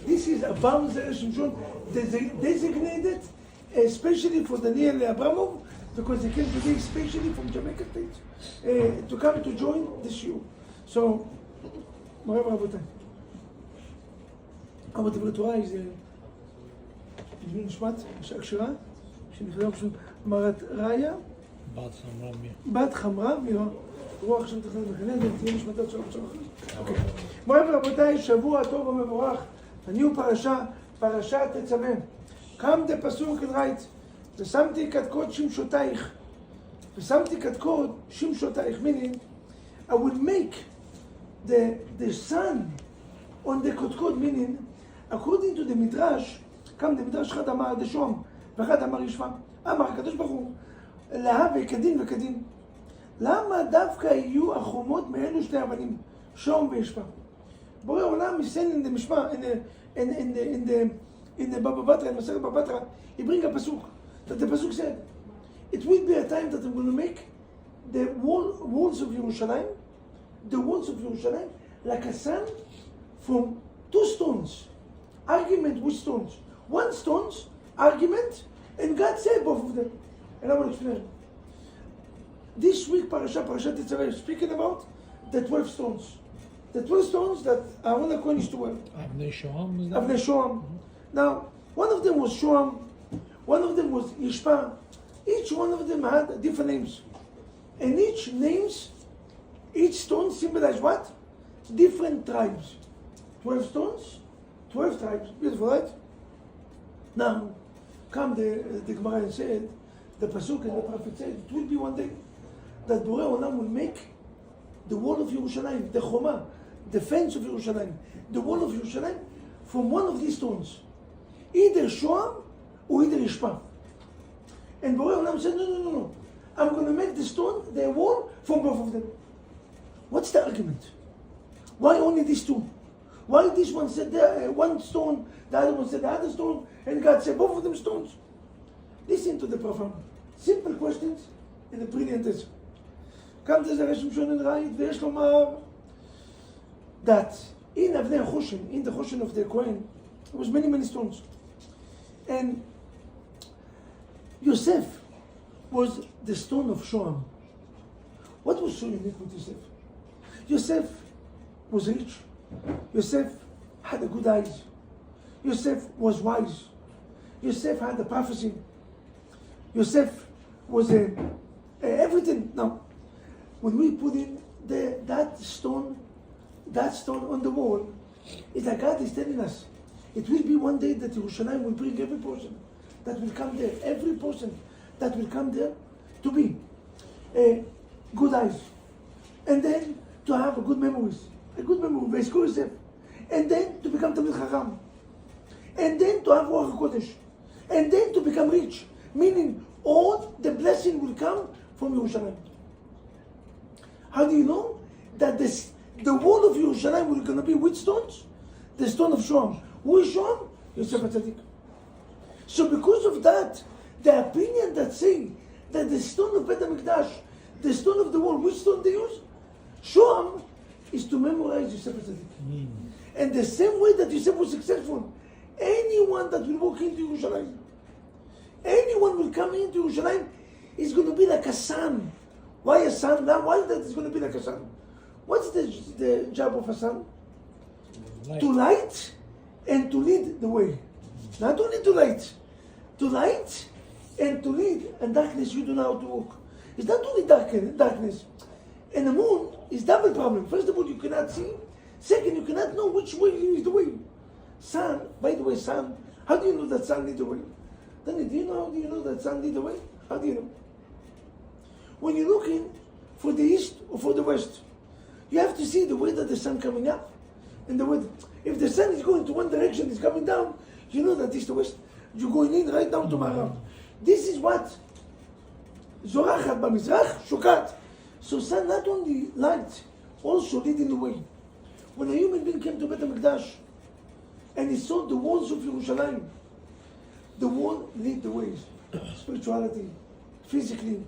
This is above Zera Shimshon, designated especially for Daniel Abramov, because they came today especially from Jamaica State to come to join the shiur. So, מוריי ורבותיי, אבא דברי תורה זה לעילוי נשמת אישה כשרה שנכנסה פשוט מרת ראיה בת חמרה מירה רוח שם תחנת מחנה ותהיה נשמתה שלום שלום. מוריי ורבותיי, שבוע טוב ומבורך. הניו פרשת תצווה. קם דפסוק אל רייט ושמתי קדקוד שמשותייך meaning I will make the sun on the קודקוד, meaning according to the midrash, קם דמדרש אחד אמר דשום ואחד אמר ישמע, אמר הקדוש ברוך הוא להווה כדין וכדין. למה דווקא יהיו החומות מאלו שתי אבנים, שום וישמע? בורא עולם מסן in the משמע, in the Baba Batra, in Masechet Baba Batra, he bring a pasuk that the pasuk said, it will be a time that I'm going to make the walls of Yerushalayim, like a sun from two stones. Argument with stones. One stones, argument, and God said both of them. And I will explain. This week, Parshat Tetzaveh, speaking about the 12 stones. The 12 stones that Aaron HaKohen used to wear. Avnei Shoham. Avnei Shoham. Now, one of them was Shoham, one of them was Yishpa. Each one of them had different names. And each stone symbolized what? Different tribes. 12 stones, 12 tribes. Beautiful, right? Now, come the Gemara and said, the Pasuk and the Prophet said, it will be one day that Borei Olam will make the wall of Yerushalayim, the Choma, the fence of Yerushalayim, the wall of Yerushalayim, from one of these stones. Either Shoam or either Yishpa. And Borei Olam said, no. I'm going to make the stone, the wall, from both of them. What's the argument? Why only these two? Why this one said one stone, the other one said the other stone, and God said both of them stones? Listen to the profound, simple questions and a brilliant answer. Come to Zera Shimshon and write, ויש לומר that in Avnei Choshen, in the Choshen of the Kohen, there was many stones. And Yosef was the stone of Shoam. What was so unique with Yosef? Yosef was rich. Yosef had a good eyes. Yosef was wise. Yosef had a prophecy. Yosef was everything. Now, when we put in that stone on the wall, it's like God is telling us, it will be one day that Yerushalayim will bring every person that will come there, every person that will come there to be good eyes, and then to have a good memory, Yosef, and then to become Talmid Chacham, and then to have Ruach HaKodesh, and then to become rich, meaning all the blessing will come from Yerushalayim. How do you know that the wall of Yerushalayim will going to be which stones? The stone of Shoam. Who is Shoam? Yosef HaTzadik. So because of that, the opinion that say that the stone of Bet HaMikdash, the stone of the wall, which stone they use? Shoam is to memorize Yosef HaTzadik. And the same way that Yosef was successful, anyone that will walk into Yerushalayim, anyone will come into Yerushalayim is going to be like a sun. Why a sun? Now, why that is going to be like a sun? What's the job of a sun? Light. To light and to lead the way. Not only to light and to lead. And darkness, you don't know how to walk. It's not only darkness. And the moon is double problem. First of all, you cannot see. Second, you cannot know which way is the way. Sun, by the way, sun. How do you know that sun leads the way? Then do you know that sun leads the way? How do you know? When you're looking for the east or for the west, you have to see the way that the sun coming up and the way. If the sun is going to one direction, it's coming down, you know that it's the west. You're going in right down to Ma'arav. This is what Zorachat b'mizrach shokat. So sun not only light, also leading the way. When a human being came to Bet HaMikdash and he saw the walls of Yerushalayim, the wall lead the ways. Spirituality, physically,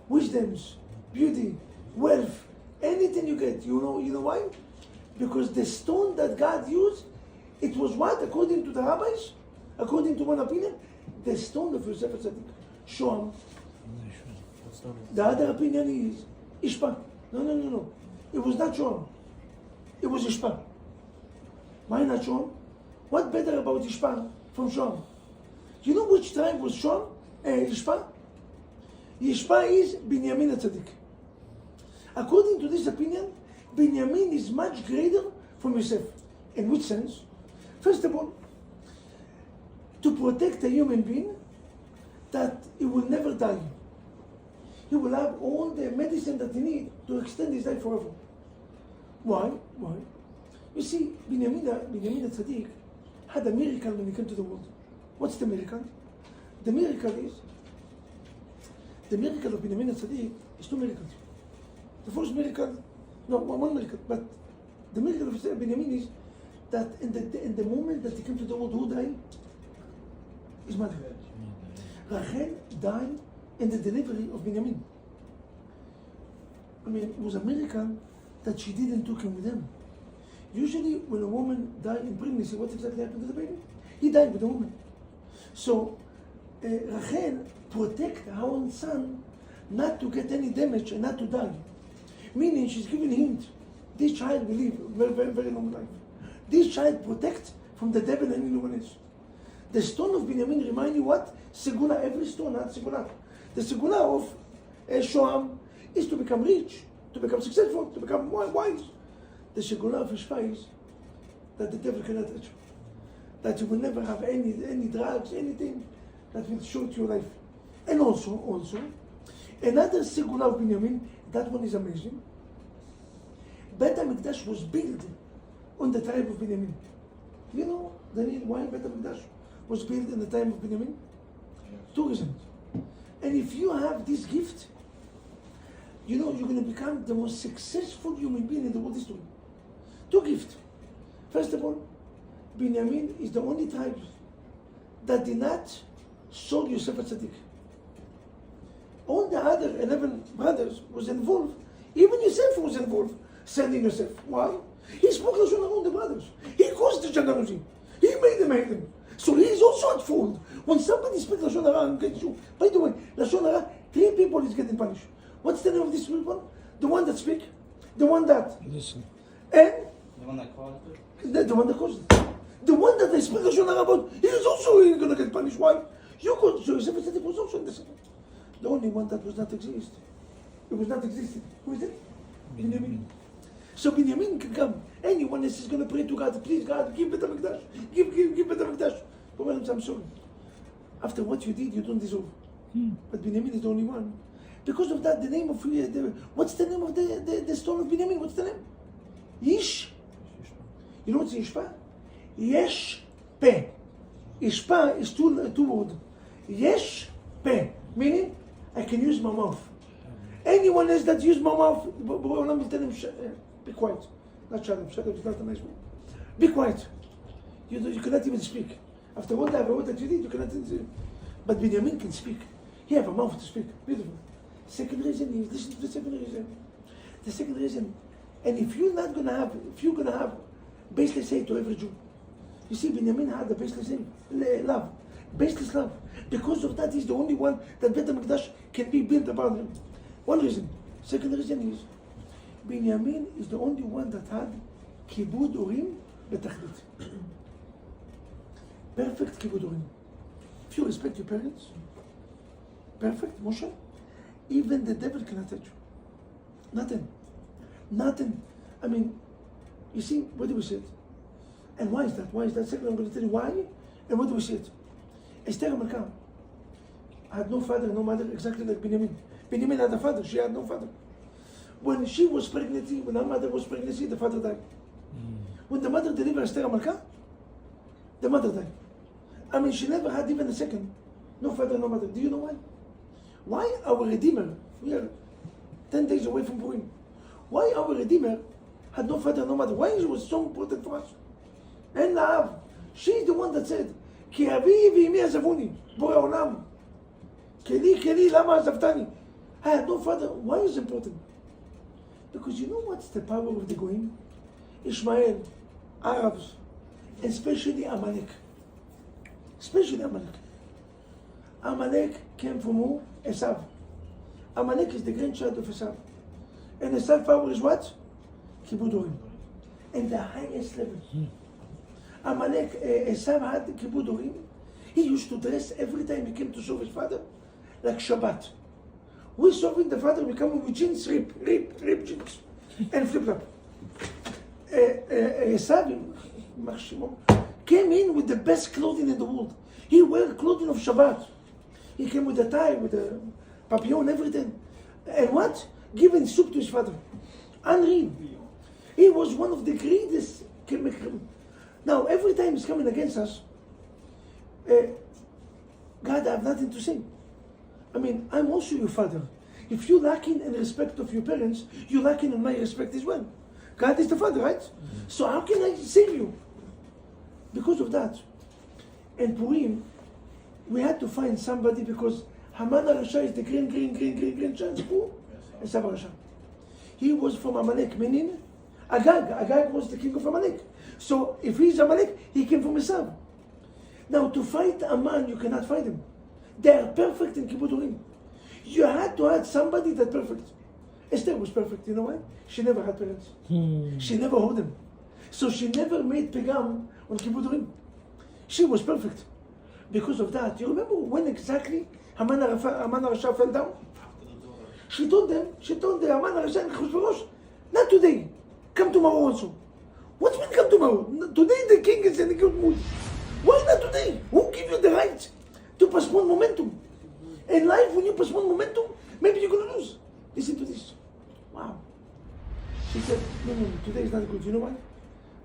wisdoms, beauty, wealth, anything you get. You know why? Because the stone that God used It was what, according to the rabbis, according to one opinion, the stone of Yosef HaTzadik, Shoam. The other opinion is Ishpa. No. It was not Shoam. It was Ishpa. Why not Shoam? What better about Ishpa from Shoam? You know which tribe was Shoam? Ishpa? Ishpa is Binyamin HaTzadik. According to this opinion, Binyamin is much greater from Yosef. In which sense? First of all, to protect a human being, that he will never die. He will have all the medicine that he needs to extend his life forever. Why? You see, Binyamin HaTzadik had a miracle when he came to the world. What's the miracle? The miracle of Binyamin HaTzadik is two miracles. The first miracle, one miracle, but the miracle of Binyamin is that in the moment that he came to the world, who died? His mother. Rachel died in the delivery of Binyamin. I mean, it was a miracle that she didn't took him with him. Usually, when a woman died in pregnancy, what exactly happened to the baby? He died with the woman. So, Rachel protect her own son not to get any damage and not to die. Meaning, she's giving a hint. This child will live a very, very, very long life. This child protect from the devil and anyone else. The stone of Binyamin remind you what? Segula, every stone had segula. The segula of Shoam is to become rich, to become successful, to become wise. The segula of Ishpa is that the devil cannot touch you. That you will never have any drugs, anything that will short your life. And also, another segula of Binyamin, that one is amazing. Bet HaMikdash was built on the tribe of Binyamin. You know, Daniel, why Bet HaMikdash was built in the time of Binyamin? Yes. Two reasons. And if you have this gift, you know you're going to become the most successful human being in the world history. Two gifts. First of all, Binyamin is the only tribe that did not sold Yosef HaTzadik. All the other 11 brothers was involved. Even Yosef was involved, selling Yosef. Why? He spoke Lashon Hara on the brothers. He caused the jealousy. He made them hate them. So he is also at fault. When somebody speaks Lashon Hara against you, by the way, Lashon Hara, 3 people is getting punished. What's the name of these people? The one that speak, the one that listen, and the one that caused it. The one that caused it. The one that they speak Lashon Hara about, he is also going to get punished. Why? You could. So Yosef HaTzadik was also in the second. The only one that was not exist. It was not existing. Who is it? Binyamin. So Binyamin can come. Anyone else is going to pray to God, please God, give Bet HaMikdash. Give Bet HaMikdash. But well, I'm sorry. After what you did, you don't deserve. But Binyamin is the only one. Because of that, the name of, what's the name of the stone of Binyamin? What's the name? Yish. You know what's Yishpa? Yesh Pe. Yishpa is two words. Yesh Pe. Meaning, I can use my mouth. Anyone else that use my mouth, Olam will tell him, be quiet. Not shut up. Shut up is not a nice word. Be quiet. You cannot even speak. After all that that you did, you cannot even. But Binyamin can speak. He have a mouth to speak. Beautiful. Second reason is, listen to the second reason. The second reason, and if you're gonna have baseless hate to every Jew. You see, Binyamin had the baseless hate, love. Baseless love. Because of that, he's the only one that Bet HaMikdash can be built about him. One reason. Second reason is, Binyamin is the only one that had kibud urim betachlit. Perfect kibud urim. If you respect your parents, perfect, Moshe, even the devil cannot touch you. Nothing. I mean, you see, where do we sit? And why is that? Second, I'm going to tell you why, and where do we sit? Esther HaMelkah had no father, no mother, exactly like Binyamin. Binyamin had a father, she had no father. When she was pregnant, when her mother was pregnant, the father died. When the mother delivered Esther HaMelkah, the mother died. I mean, she never had even a second. No father, no mother. Do you know why? Why our Redeemer, we are 10 days away from Purim. Why our Redeemer had no father, no mother? Why it was so important for us? And La'av, she's the one that said, כי אבי ואמי עזבוני, בורא עולם. כלי, למה עזבתני? I had no father. Why is it important? Because you know what's the power of the Goyim? Ishmael, Arabs, especially Amalek. Especially Amalek. Amalek came from who? Esav. Amalek is the grandchild of Esav. And Esav power is what? Kibud Urim. And the highest level. Amalek, Esav had Kibud Urim. He used to dress every time he came to serve his father like Shabbat. We serving the father, we come with jeans, rip jeans, and flip-flop. Esav came in with the best clothing in the world. He wore clothing of Shabbat. He came with a tie, with a papillon, everything. And what? Giving soup to his father. Unreal. He was one of the greatest. Now, every time he's coming against us, God, I have nothing to say. I mean, I'm also your father. If you're lacking in respect of your parents, you're lacking in my respect as well. God is the father, right? So how can I save you? Because of that. And Purim, we had to find somebody because Haman HaRasha is the grandchild of who? Esav HaRasha. He was from Amalek, meaning Agag was the king of Amalek. So if he's Amalek, he came from Esav. Now to fight a man, you cannot fight him. They are perfect in Kibud Urim. You had to have somebody that's perfect. Esther was perfect, you know why? She never had parents. She never owed them. So she never made pegam on Kibud Urim. She was perfect. Because of that, you remember when exactly Haman HaRasha fell down? She told the Haman HaRasha and Achashverosh, not today, come tomorrow also. What mean come tomorrow? Today the king is in a good mood. Why not today? Who give you the right to postpone momentum? In life, when you postpone momentum, maybe you're going to lose. Listen to this. Wow. She said, no, today is not good. You know why?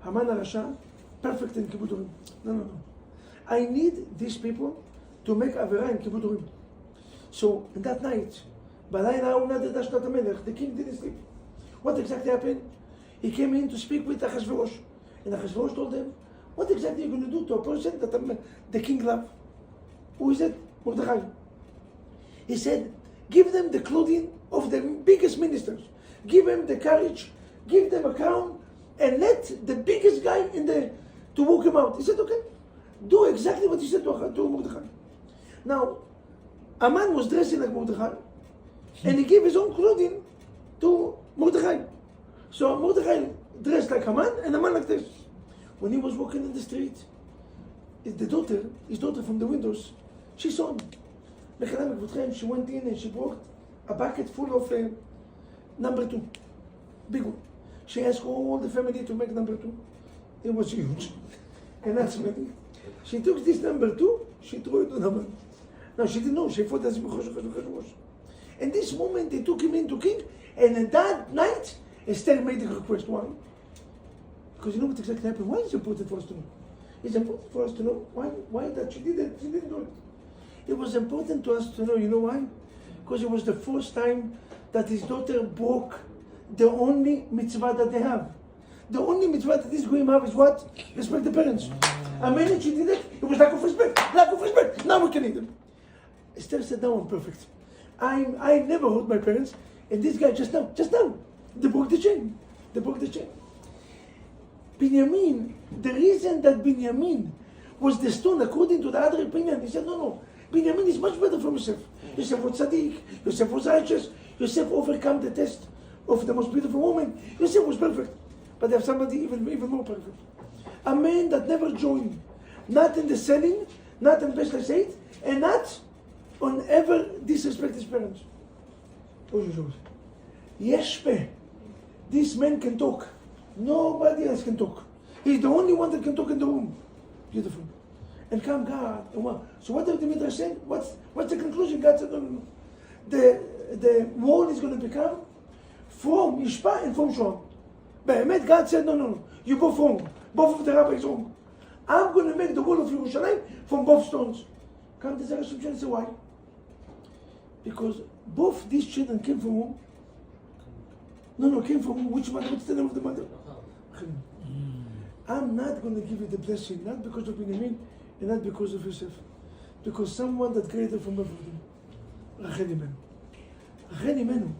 Haman HaRasha, perfect in Kibud Urim. No. I need these people to make Avera in Kibud Urim. So, in that night, the king didn't sleep. What exactly happened? He came in to speak with Achashverosh. And Achashverosh told him, what exactly are you going to do to a person that the king loves? Who is it? Mordechai. He said, give them the clothing of the biggest ministers. Give them the courage. Give them a crown. And let the biggest guy to walk him out. He said, okay. Do exactly what he said to Mordechai. Now, Haman was dressing like Mordechai. And he gave his own clothing to Mordechai. So Mordechai dressed like Haman and Haman like this. When he was walking in the street, his daughter from the windows, she saw him. She went in and she brought a bucket full of number 2. Big one. She asked all the family to make number 2. It was huge. And that's many. She took this number 2, she threw it on Haman. Now she didn't know, she thought that's was. In this moment, they took him into king, and in that night, Esther made a request. Why? Because you know what exactly happened? Why is it important for us to know? It's important for us to know why that she didn't do it. It was important to us to know, you know why? Because it was the first time that his daughter broke the only mitzvah that they have. The only mitzvah that this goyim have is what? Respect the parents. A minute she did it was lack of respect. Now we can eat them. Esther said, now I'm perfect. I never hurt my parents, and this guy just now, they broke the chain. Binyamin, the reason that Binyamin was the stone, according to the other opinion, he said, no, Binyamin is much better from Yosef. Yosef was tzaddik, Yosef was righteous, Yosef overcome the test of the most beautiful woman. Yosef was perfect, but they have somebody even more perfect. A man that never joined, not in the selling, not in Best Estate, and not on ever disrespect his parents. Yeshpe, this man can talk. Nobody else can talk. He's the only one that can talk in the room. Beautiful. And come God. So what did the Midrash say? What's the conclusion? God said, no. The wall is going to become from Yishpa and from Shoam. But God said, no. You both wrong. Both of the rabbis wrong. I'm going to make the wall of Yerushalayim from both stones. Come to Zera Shimshon and say why? Because both these children came from whom? Came from which mother? What's the name of the mother? I'm not going to give you the blessing, not because of Binyamin and not because of Yosef. Because someone that greater from both of them. Rachel Imenu.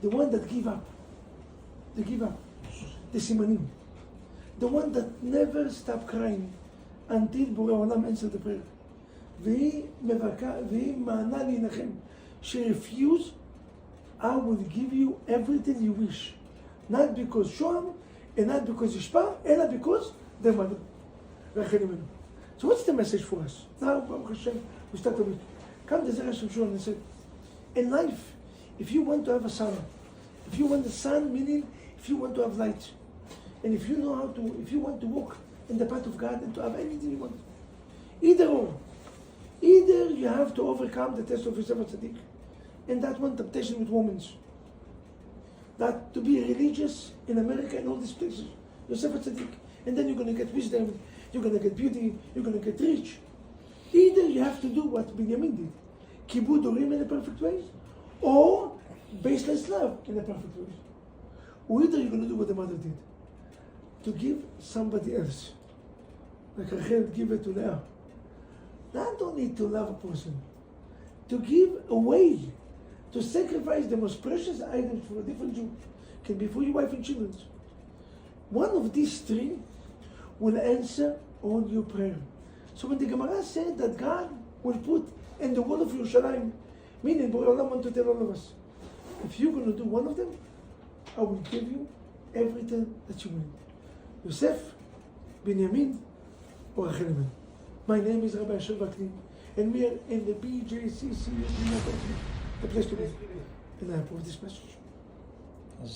The one that give up. They give up. The Simanim. the one that never stopped crying until Borei Olam answered the prayer. והיא מענה להנחם. She refused, I will give you everything you wish. Not because Shoam, and not because Yishpa, אלא because their mother. רחל אמנו. So what's the message for us? Now, Baruch Hashem, we start the week. Come to Zera Shimshon and say, in life, if you want to have a son, if you want the sun, meaning if you want to have light, and if you know how to, if you want to walk in the path of God and to have anything you want, either or, either you have to overcome the test of Yosef HaTzadik, and that one temptation with women, that to be religious in America and all these places, Yosef HaTzadik, and then you're going to get wisdom, you're going to get beauty, you're going to get rich. Either you have to do what Binyamin did, kibud orim in a perfect way, or baseless love in a perfect way. Or either you're going to do what the mother did, to give somebody else, like Rachel gave it to Leah. Not only to love a person, to give away, to sacrifice the most precious items for a different Jew, can be for your wife and children. One of these three will answer all your prayer. So when the Gemara said that God will put in the wall of Yerushalayim, meaning Borei Olam want to tell all of us, if you're going to do one of them, I will give you everything that you want. Yosef, Binyamin, or Rachel Imenu. My name is Rabbi Chaim Vaknin, and we are in the BJCC, the place to be. And I approve this message.